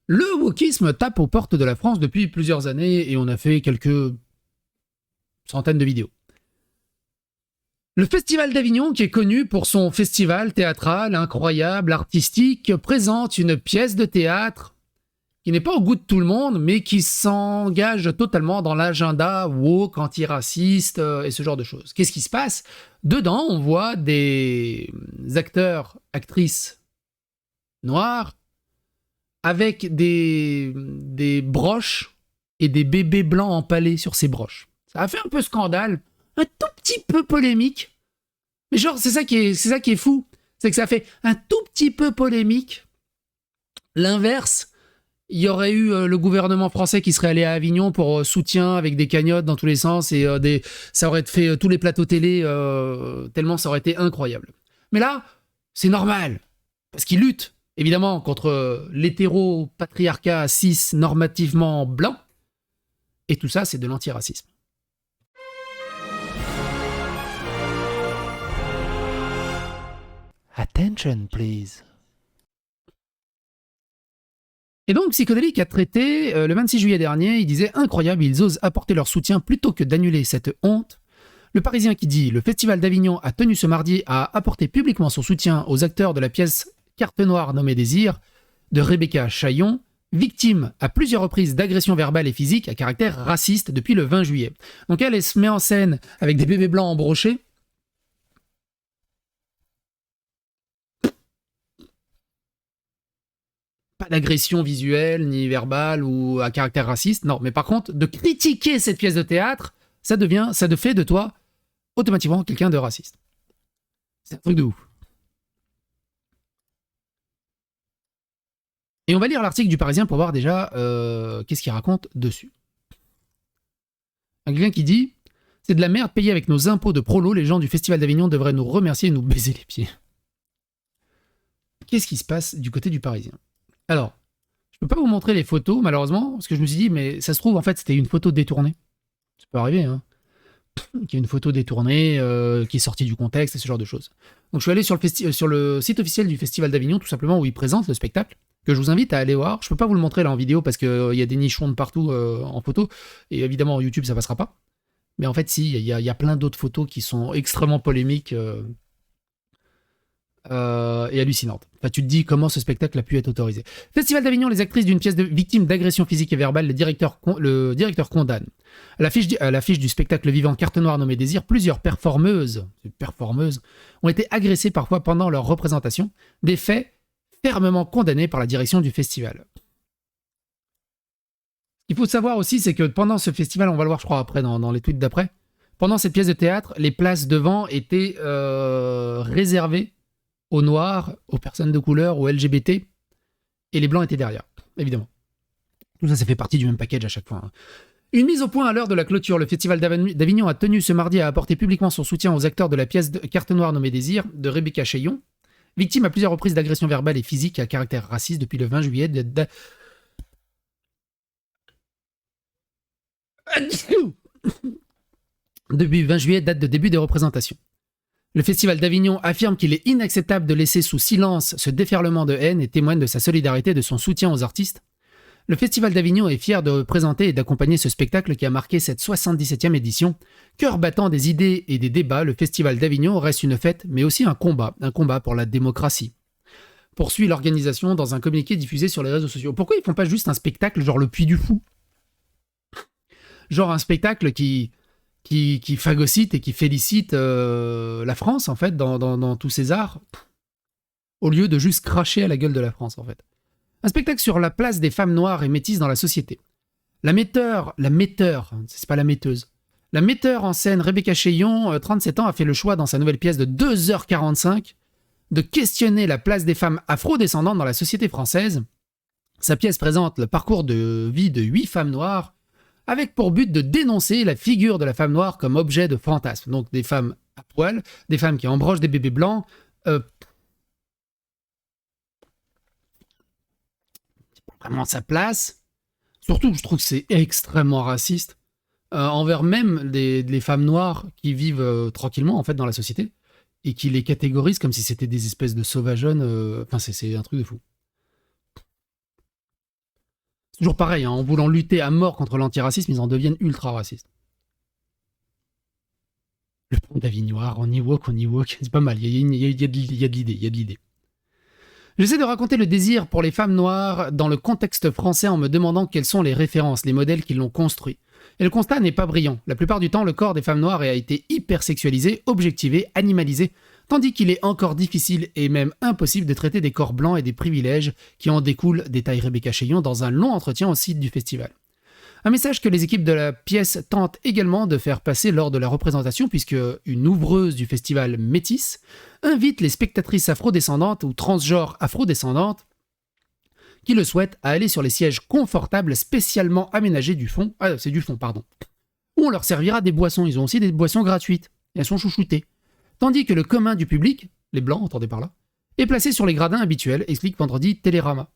Le wokisme tape aux portes de la France depuis plusieurs années et on a fait quelques centaines de vidéos. Le Festival d'Avignon, qui est connu pour son festival théâtral incroyable, artistique, présente une pièce de théâtre qui n'est pas au goût de tout le monde, mais qui s'engage totalement dans l'agenda woke, antiraciste et ce genre de choses. Qu'est-ce qui se passe? Dedans, on voit des acteurs, actrices noirs avec des broches et des bébés blancs empalés sur ces broches. Ça a fait un peu scandale, un tout petit peu polémique. Mais genre, c'est ça qui est fou. C'est que ça fait un tout petit peu polémique. L'inverse, il y aurait eu le gouvernement français qui serait allé à Avignon pour soutien avec des cagnottes dans tous les sens et ça aurait fait tous les plateaux télé tellement ça aurait été incroyable. Mais là, c'est normal. Parce qu'ils luttent, évidemment, contre l'hétéro-patriarcat cis normativement blanc. Et tout ça, c'est de l'antiracisme. Attention, please. Et donc, Psychodélique a traité, le 26 juillet dernier, il disait « Incroyable, ils osent apporter leur soutien plutôt que d'annuler cette honte ». Le Parisien qui dit « Le Festival d'Avignon a tenu ce mardi à apporter publiquement son soutien aux acteurs de la pièce Carte Noire nommée Désir » de Rebecca Chaillon, victime à plusieurs reprises d'agressions verbales et physiques à caractère raciste depuis le 20 juillet. Donc elle se met en scène avec des bébés blancs embrochés. Pas d'agression visuelle, ni verbale ou à caractère raciste, non. Mais par contre, de critiquer cette pièce de théâtre, ça fait de toi automatiquement quelqu'un de raciste. C'est un truc de ouf. Et on va lire l'article du Parisien pour voir déjà qu'est-ce qu'il raconte dessus. Quelqu'un qui dit « C'est de la merde payée avec nos impôts de prolo, les gens du Festival d'Avignon devraient nous remercier et nous baiser les pieds. » Qu'est-ce qui se passe du côté du Parisien? Alors, je peux pas vous montrer les photos, malheureusement, parce que je me suis dit, mais ça se trouve, en fait, c'était une photo détournée. Ça peut arriver, hein. Qu'il y ait une photo détournée, qui est sortie du contexte et ce genre de choses. Donc, je suis allé sur le site officiel du Festival d'Avignon, tout simplement, où ils présentent le spectacle, que je vous invite à aller voir. Je peux pas vous le montrer là en vidéo, parce qu'il y a des nichons de partout en photo, et évidemment, YouTube, ça passera pas. Mais en fait, si, il y a plein d'autres photos qui sont extrêmement polémiques et hallucinante. Enfin, tu te dis comment ce spectacle a pu être autorisé. Festival d'Avignon, les actrices d'une pièce de victime d'agression physique et verbale, le directeur condamne. À l'affiche du spectacle vivant Carte Noire nommé Désir, plusieurs performeuses ont été agressées parfois pendant leur représentation, des faits fermement condamnés par la direction du festival. Ce qu'il faut savoir aussi, c'est que pendant ce festival, on va le voir je crois après dans les tweets d'après, pendant cette pièce de théâtre, les places devant étaient réservées aux noirs, aux personnes de couleur, aux LGBT, et les blancs étaient derrière, évidemment. Tout ça, ça fait partie du même package à chaque fois. Hein. Une mise au point à l'heure de la clôture. Le Festival d'Avignon a tenu ce mardi à apporter publiquement son soutien aux acteurs de la pièce Carte Noire nommée Désir, de Rebecca Chaillon, victime à plusieurs reprises d'agressions verbales et physiques à caractère raciste depuis le 20 juillet depuis 20 juillet, date de début des représentations. Le Festival d'Avignon affirme qu'il est inacceptable de laisser sous silence ce déferlement de haine et témoigne de sa solidarité et de son soutien aux artistes. Le Festival d'Avignon est fier de présenter et d'accompagner ce spectacle qui a marqué cette 77e édition. Cœur battant des idées et des débats, le Festival d'Avignon reste une fête, mais aussi un combat pour la démocratie. Poursuit l'organisation dans un communiqué diffusé sur les réseaux sociaux. Pourquoi ils font pas juste un spectacle genre le Puy du Fou? Genre un spectacle qui phagocyte et qui félicite la France, en fait, dans tous ses arts, au lieu de juste cracher à la gueule de la France, en fait. Un spectacle sur la place des femmes noires et métisses dans la société. La metteur, c'est pas la metteuse, la metteur en scène Rebecca Chaillon, 37 ans, a fait le choix dans sa nouvelle pièce de 2h45 de questionner la place des femmes afro-descendantes dans la société française. Sa pièce présente le parcours de vie de 8 femmes noires, avec pour but de dénoncer la figure de la femme noire comme objet de fantasme. Donc des femmes à poil, des femmes qui embrochent des bébés blancs. C'est pas vraiment sa place. Surtout, je trouve que c'est extrêmement raciste envers même les femmes noires qui vivent tranquillement en fait dans la société et qui les catégorisent comme si c'était des espèces de sauvageonnes. Enfin, c'est un truc de fou. Toujours pareil, hein, en voulant lutter à mort contre l'antiracisme, ils en deviennent ultra racistes. Le pont d'Avignoire, on y walk, c'est pas mal, il y a de l'idée. J'essaie de raconter le désir pour les femmes noires dans le contexte français en me demandant quelles sont les références, les modèles qui l'ont construit. Et le constat n'est pas brillant. La plupart du temps, le corps des femmes noires a été hypersexualisé, objectivé, animalisé, tandis qu'il est encore difficile et même impossible de traiter des corps blancs et des privilèges qui en découlent, détaille Rebecca Cheillon dans un long entretien au site du festival. Un message que les équipes de la pièce tentent également de faire passer lors de la représentation, puisque une ouvreuse du festival Métis invite les spectatrices afrodescendantes ou transgenres afrodescendantes qui le souhaitent à aller sur les sièges confortables spécialement aménagés du fond, où on leur servira des boissons. Ils ont aussi des boissons gratuites, et elles sont chouchoutées. Tandis que le commun du public, les blancs, entendez par là, est placé sur les gradins habituels, explique vendredi Télérama.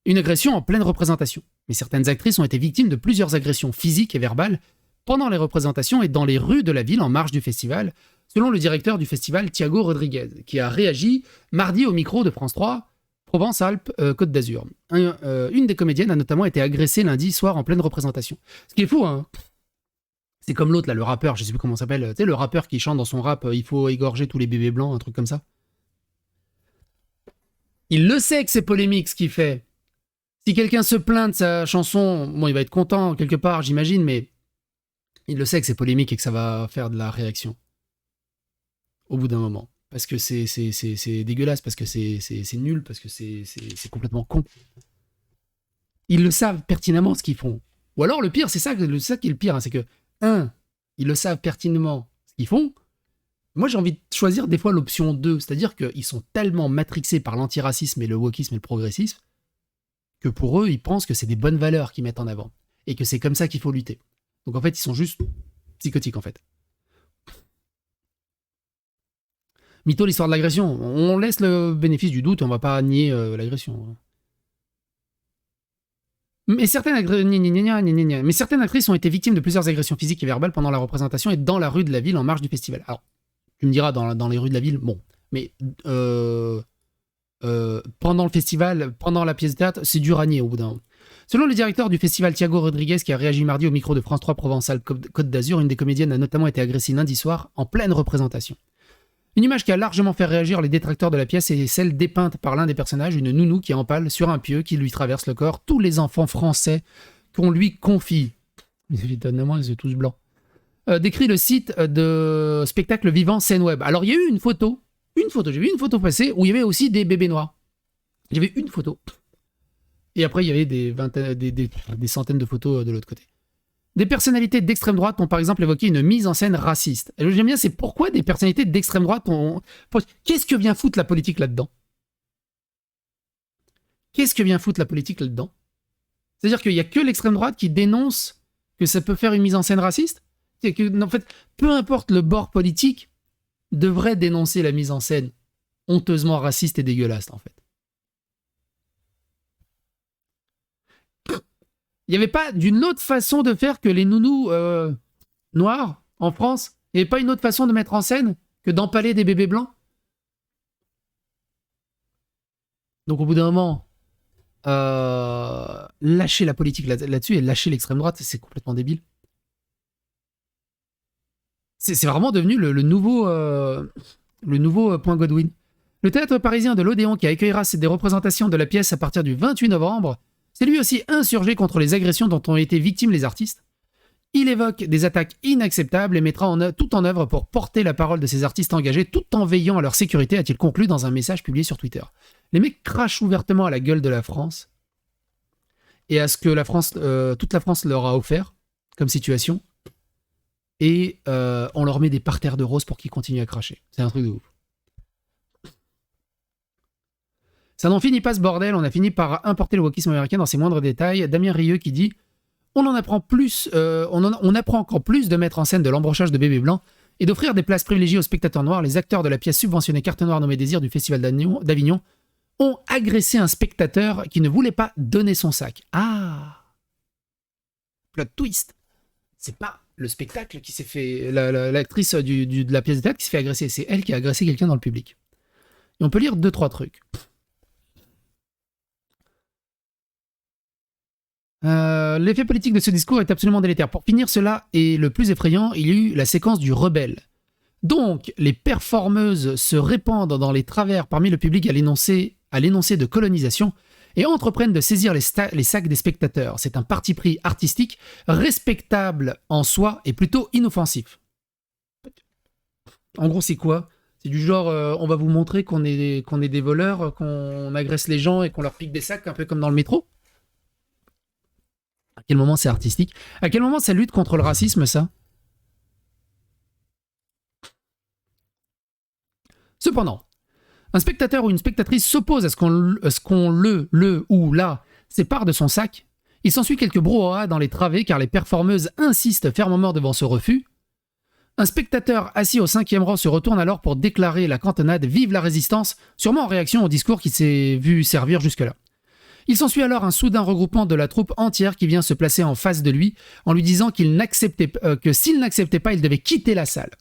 Une agression en pleine représentation. Mais certaines actrices ont été victimes de plusieurs agressions physiques et verbales pendant les représentations et dans les rues de la ville en marge du festival, selon le directeur du festival Thiago Rodriguez, qui a réagi mardi au micro de France 3, Provence-Alpes-Côte d'Azur. Une des comédiennes a notamment été agressée lundi soir en pleine représentation. Ce qui est fou, hein. C'est comme l'autre, là, le rappeur, je sais plus comment il s'appelle, tu sais, le rappeur qui chante dans son rap « Il faut égorger tous les bébés blancs », un truc comme ça. Il le sait que c'est polémique ce qu'il fait. Si quelqu'un se plaint de sa chanson, bon, il va être content quelque part, j'imagine, mais il le sait que c'est polémique et que ça va faire de la réaction. Au bout d'un moment. Parce que c'est dégueulasse, parce que c'est nul, parce que c'est complètement con. Ils le savent pertinemment ce qu'ils font. Ou alors, le pire, c'est ça qui est le pire, hein, c'est que, ils le savent pertinemment ce qu'ils font. Moi, j'ai envie de choisir des fois l'option 2, c'est-à-dire qu'ils sont tellement matrixés par l'antiracisme et le wokisme et le progressisme que pour eux, ils pensent que c'est des bonnes valeurs qu'ils mettent en avant et que c'est comme ça qu'il faut lutter. Donc en fait, ils sont juste psychotiques en fait. Mytho, l'histoire de l'agression. On laisse le bénéfice du doute, on va pas nier l'agression. Mais certaines actrices ont été victimes de plusieurs agressions physiques et verbales pendant la représentation et dans la rue de la ville en marge du festival. Alors, tu me diras, dans les rues de la ville, bon, mais pendant le festival, pendant la pièce de théâtre, c'est dur à nier au bout d'un moment. Selon le directeur du festival Thiago Rodriguez, qui a réagi mardi au micro de France 3 Provence-Alpes-Côte d'Azur, une des comédiennes a notamment été agressée lundi soir en pleine représentation. Une image qui a largement fait réagir les détracteurs de la pièce est celle dépeinte par l'un des personnages, une nounou qui empale sur un pieu qui lui traverse le corps, tous les enfants français qu'on lui confie. Évidemment, ils sont tous blancs. Décrit le site de spectacle vivant Scène-Web. Alors, il y a eu une photo, j'ai vu une photo passer où il y avait aussi des bébés noirs. J'avais une photo. Et après, il y avait des centaines de photos de l'autre côté. Des personnalités d'extrême droite ont par exemple évoqué une mise en scène raciste. Et j'aime bien, c'est pourquoi des personnalités d'extrême droite ont... Qu'est-ce que vient foutre la politique là-dedans ? C'est-à-dire qu'il n'y a que l'extrême droite qui dénonce que ça peut faire une mise en scène raciste ? C'est que, en fait, peu importe le bord politique, devrait dénoncer la mise en scène honteusement raciste et dégueulasse, en fait. Il n'y avait pas d'une autre façon de faire que les nounous noirs en France. Il n'y avait pas une autre façon de mettre en scène que d'empaler des bébés blancs. Donc au bout d'un moment, lâcher la politique là-dessus et lâcher l'extrême droite, c'est complètement débile. C'est vraiment devenu le nouveau point Godwin. Le théâtre parisien de l'Odéon, qui accueillera des représentations de la pièce à partir du 28 novembre, s'est lui aussi insurgé contre les agressions dont ont été victimes les artistes. Il évoque des attaques inacceptables et mettra tout en œuvre pour porter la parole de ces artistes engagés tout en veillant à leur sécurité, a-t-il conclu dans un message publié sur Twitter. Les mecs crachent ouvertement à la gueule de la France et à ce que toute la France leur a offert comme situation, et on leur met des parterres de roses pour qu'ils continuent à cracher. C'est un truc de ouf. Ça n'en finit pas ce bordel, on a fini par importer le wokisme américain dans ses moindres détails. Damien Rieu qui dit « On apprend encore plus de mettre en scène de l'embrochage de bébés blancs et d'offrir des places privilégiées aux spectateurs noirs. Les acteurs de la pièce subventionnée Carte Noire nommée Désir du Festival d'Avignon ont agressé un spectateur qui ne voulait pas donner son sac. » Ah, plot twist. C'est pas le spectacle qui s'est fait... L'actrice de la pièce de théâtre qui s'est fait agresser. C'est elle qui a agressé quelqu'un dans le public. Et on peut lire 2-3 trucs. L'effet politique de ce discours est absolument délétère. Pour finir, cela est le plus effrayant, il y a eu la séquence du rebelle. Donc, les performeuses se répandent dans les travers parmi le public à l'énoncé de colonisation et entreprennent de saisir les sacs des spectateurs. C'est un parti pris artistique, respectable en soi et plutôt inoffensif. En gros, c'est quoi? C'est du genre, on va vous montrer qu'on est des voleurs, qu'on agresse les gens et qu'on leur pique des sacs, un peu comme dans le métro. À quel moment c'est artistique? À quel moment ça lutte contre le racisme, ça? Cependant, un spectateur ou une spectatrice s'oppose à ce qu'on le ou la sépare de son sac. Il s'ensuit quelques brouhahas dans les travées car les performeuses insistent fermement devant ce refus. Un spectateur assis au 5e rang se retourne alors pour déclarer la cantonade Vive la résistance, sûrement en réaction au discours qui s'est vu servir jusque-là. Il s'ensuit alors un soudain regroupement de la troupe entière qui vient se placer en face de lui en lui disant que s'il n'acceptait pas, il devait quitter la salle.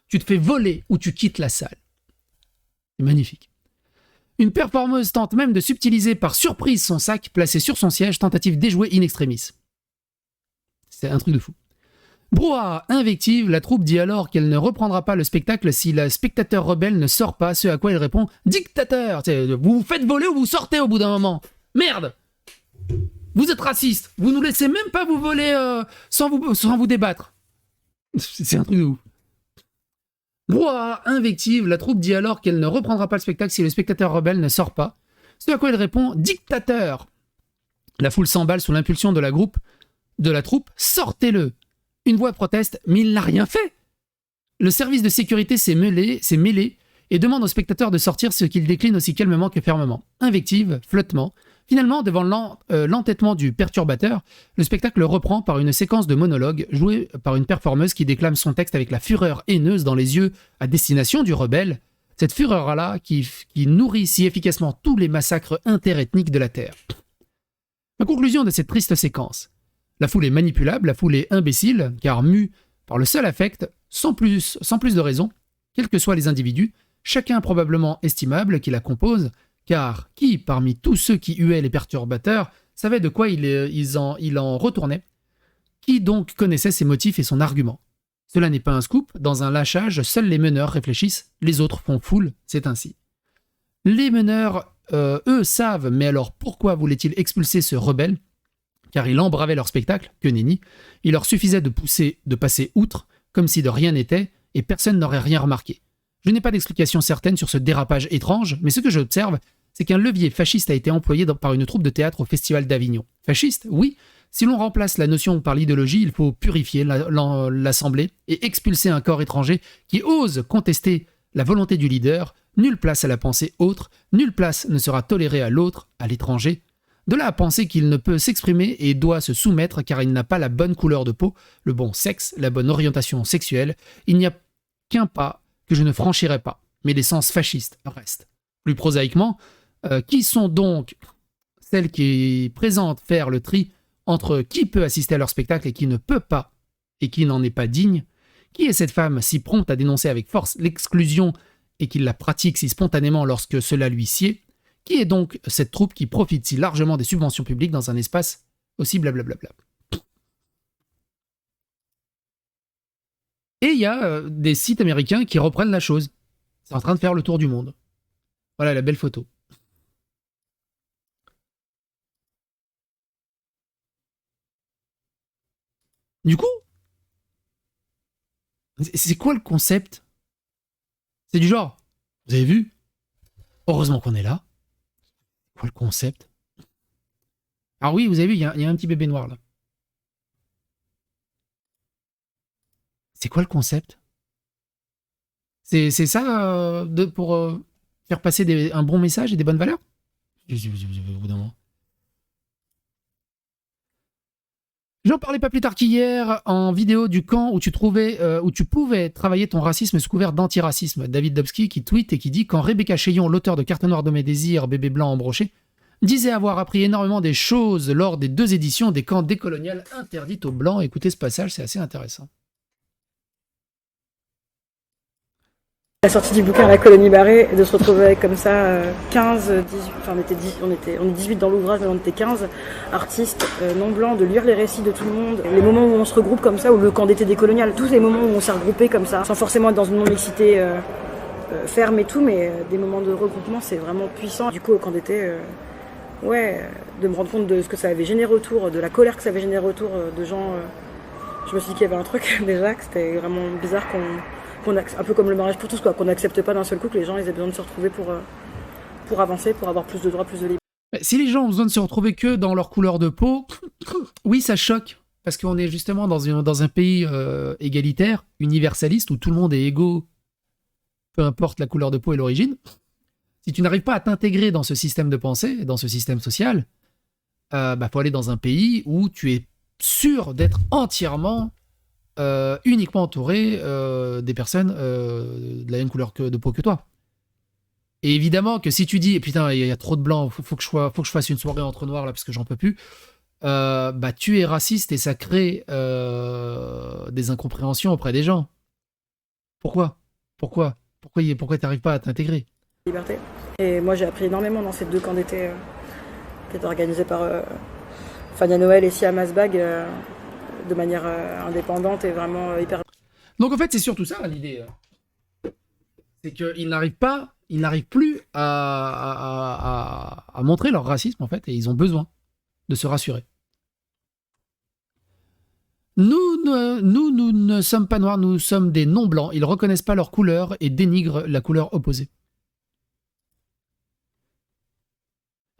Tu te fais voler ou tu quittes la salle. C'est magnifique. Une performeuse tente même de subtiliser par surprise son sac placé sur son siège, tentative déjouée in extremis. C'est un truc de fou. Brouhaha, invective, la troupe dit alors qu'elle ne reprendra pas le spectacle si le spectateur rebelle ne sort pas, ce à quoi il répond « Dictateur ! Vous vous faites voler ou vous sortez au bout d'un moment ! Merde ! Vous êtes raciste ! Vous nous laissez même pas vous voler sans vous débattre !» C'est un truc de ouf. Brouhaha, invective, la troupe dit alors qu'elle ne reprendra pas le spectacle si le spectateur rebelle ne sort pas, ce à quoi il répond « Dictateur !» La foule s'emballe sous l'impulsion de la troupe « Sortez-le !» Une voix proteste, mais il n'a rien fait. Le service de sécurité s'est mêlé et demande au spectateur de sortir, ce qu'il décline aussi calmement que fermement. Invective, flottement. Finalement, devant l'entêtement du perturbateur, le spectacle reprend par une séquence de monologues jouée par une performeuse qui déclame son texte avec la fureur haineuse dans les yeux à destination du rebelle. Cette fureur-là qui nourrit si efficacement tous les massacres interethniques de la Terre. La conclusion de cette triste séquence. La foule est manipulable, la foule est imbécile, car mue par le seul affect, sans plus de raison, quels que soient les individus, chacun probablement estimable qui la compose, car qui, parmi tous ceux qui huaient les perturbateurs, savait de quoi il en retournait? Qui donc connaissait ses motifs et son argument? Cela n'est pas un scoop, dans un lâchage, seuls les meneurs réfléchissent, les autres font foule, c'est ainsi. Les meneurs, eux, savent, mais alors pourquoi voulaient-ils expulser ce rebelle? Car il embravait leur spectacle, que nenni, il leur suffisait de passer outre, comme si de rien n'était, et personne n'aurait rien remarqué. Je n'ai pas d'explication certaine sur ce dérapage étrange, mais ce que j'observe, c'est qu'un levier fasciste a été employé par une troupe de théâtre au Festival d'Avignon. Fasciste, oui, si l'on remplace la notion par l'idéologie, il faut purifier l'assemblée et expulser un corps étranger qui ose contester la volonté du leader. Nulle place à la pensée autre, nulle place ne sera tolérée à l'autre, à l'étranger. De là à penser qu'il ne peut s'exprimer et doit se soumettre car il n'a pas la bonne couleur de peau, le bon sexe, la bonne orientation sexuelle, il n'y a qu'un pas que je ne franchirai pas, mais l'essence fasciste reste. Plus prosaïquement, qui sont donc celles qui présentent faire le tri entre qui peut assister à leur spectacle et qui ne peut pas, et qui n'en est pas digne? Qui est cette femme si prompte à dénoncer avec force l'exclusion et qui la pratique si spontanément lorsque cela lui sied? Qui est donc cette troupe qui profite si largement des subventions publiques dans un espace aussi blablabla? Et il y a des sites américains qui reprennent la chose. C'est en train de faire le tour du monde. Voilà la belle photo. Du coup, c'est quoi le concept? C'est du genre, vous avez vu? Heureusement qu'on est là. Quoi le concept? Alors oui, vous avez vu, il y a un petit bébé noir là. C'est quoi le concept? C'est ça pour faire passer un bon message et des bonnes valeurs? Au bout d'un moment. J'en parlais pas plus tard qu'hier en vidéo du camp où tu pouvais travailler ton racisme sous couvert d'antiracisme. David Dobski qui tweet et qui dit: quand Rebecca Cheillon, l'auteur de Carte noire de mes désirs, bébé blanc embroché, disait avoir appris énormément des choses lors des 2 éditions des camps décoloniales interdites aux blancs. Écoutez ce passage, c'est assez intéressant. La sortie du bouquin La colonie barrée, de se retrouver avec comme ça 15, 18, enfin on est 18 dans l'ouvrage, mais on était 15 artistes non blancs, de lire les récits de tout le monde, les moments où on se regroupe comme ça, ou le camp d'été décolonial, tous les moments où on s'est regroupé comme ça, sans forcément être dans une non-mixité ferme et tout, mais des moments de regroupement, c'est vraiment puissant. Du coup, au camp d'été, de me rendre compte de ce que ça avait généré autour, de la colère que ça avait généré autour de gens, je me suis dit qu'il y avait un truc déjà, que c'était vraiment bizarre un peu comme le mariage pour tous, quoi, qu'on n'accepte pas d'un seul coup que les gens ils aient besoin de se retrouver pour avancer, pour avoir plus de droits, plus de liberté. Si les gens ont besoin de se retrouver que dans leur couleur de peau, oui, ça choque. Parce qu'on est justement dans un pays égalitaire, universaliste, où tout le monde est égaux, peu importe la couleur de peau et l'origine. Si tu n'arrives pas à t'intégrer dans ce système de pensée, dans ce système social, faut aller dans un pays où tu es sûr d'être entièrement uniquement entouré des personnes de la même couleur de peau que toi. Et évidemment que si tu dis putain, il y a trop de blancs, faut que je fasse une soirée entre noirs là parce que j'en peux plus, tu es raciste et ça crée des incompréhensions auprès des gens. Pourquoi t'arrives pas à t'intégrer? Liberté. Et moi j'ai appris énormément dans ces 2 camps d'été qui étaient organisés par Fania Noël et Siam Asbag de manière indépendante et vraiment hyper. Donc en fait c'est surtout ça l'idée. C'est qu'ils n'arrivent plus à montrer leur racisme en fait, et ils ont besoin de se rassurer. Nous ne sommes pas noirs, nous sommes des non-blancs. Ils reconnaissent pas leur couleur et dénigrent la couleur opposée.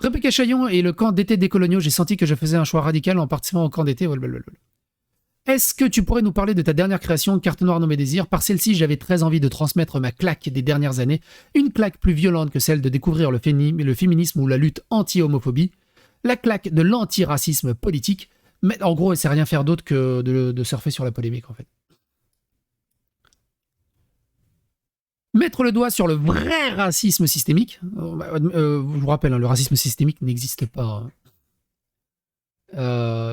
Rebecca Chaillon et le camp d'été des coloniaux, j'ai senti que je faisais un choix radical en participant au camp d'été. Est-ce que tu pourrais nous parler de ta dernière création, Carte Noire nommée Désir? Par celle-ci, j'avais très envie de transmettre ma claque des dernières années, une claque plus violente que celle de découvrir le féminisme ou la lutte anti-homophobie, la claque de l'antiracisme politique, mais en gros, c'est rien faire d'autre que de surfer sur la polémique, en fait. Mettre le doigt sur le vrai racisme systémique. Je vous rappelle, le racisme systémique n'existe pas.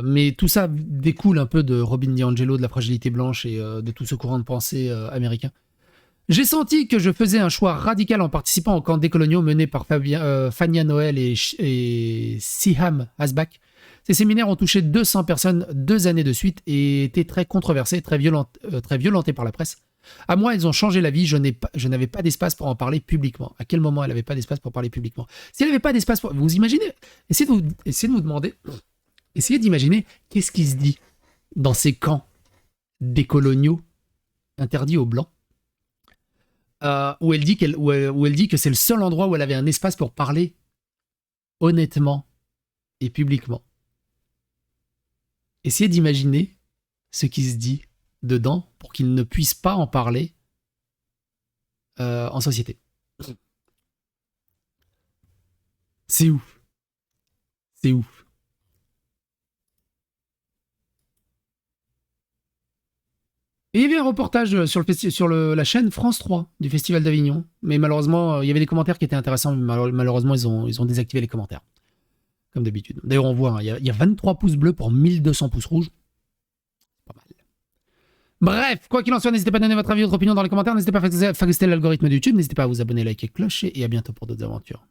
Mais tout ça découle un peu de Robin DiAngelo, de la fragilité blanche et de tout ce courant de pensée américain. J'ai senti que je faisais un choix radical en participant au camp décoloniaux mené par Fania Noël et Siham Asbak. Ces séminaires ont touché 200 personnes 2 années de suite et étaient très controversés, très violentés par la presse. À moi, ils ont changé la vie. Je n'avais pas d'espace pour en parler publiquement. À quel moment elle n'avait pas d'espace pour parler publiquement? Si elle n'avait pas d'espace pour... Vous imaginez? Essayez de vous demander... Essayez d'imaginer qu'est-ce qui se dit dans ces camps décoloniaux interdits aux Blancs, où elle dit que c'est le seul endroit où elle avait un espace pour parler honnêtement et publiquement. Essayez d'imaginer ce qui se dit dedans pour qu'ils ne puissent pas en parler en société. C'est ouf. C'est ouf. Et il y avait un reportage sur la chaîne France 3 du Festival d'Avignon. Mais malheureusement, il y avait des commentaires qui étaient intéressants. Mais malheureusement, ils ont désactivé les commentaires. Comme d'habitude. D'ailleurs, on voit, il y a 23 pouces bleus pour 1200 pouces rouges. Pas mal. Bref, quoi qu'il en soit, n'hésitez pas à donner votre avis, votre opinion dans les commentaires. N'hésitez pas à phagocyter l'algorithme de YouTube. N'hésitez pas à vous abonner, liker, clocher. Et à bientôt pour d'autres aventures.